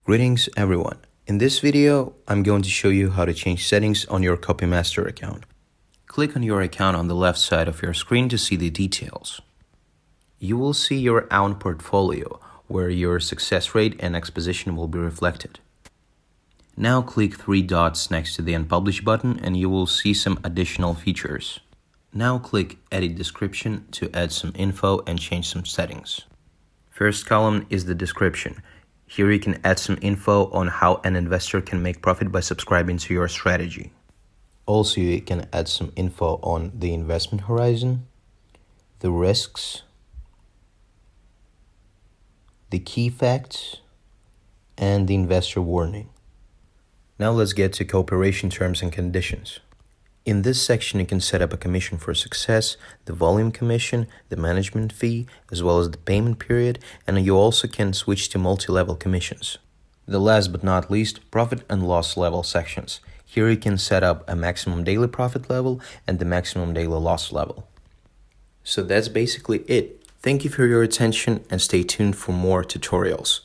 Greetings everyone. In this video, I'm going to show you how to change settings on your CopyMaster account. Click on your account on the left side of your screen to see the details. You will see your own portfolio, where your success rate and exposition will be reflected. Now click three dots next to the Unpublish button and you will see some additional features. Now click Edit Description to add some info and change some settings. First column is the description. Here you can add some info on how an investor can make profit by subscribing to your strategy. Also, you can add some info on the investment horizon, the risks, the key facts, and the investor warning. Now let's get to cooperation terms and conditions. In this section, you can set up a commission for success, the volume commission, the management fee, as well as the payment period, and you also can switch to multi-level commissions. The last but not least, profit and loss level sections. Here you can set up a maximum daily profit level and the maximum daily loss level. So that's basically it. Thank you for your attention and stay tuned for more tutorials.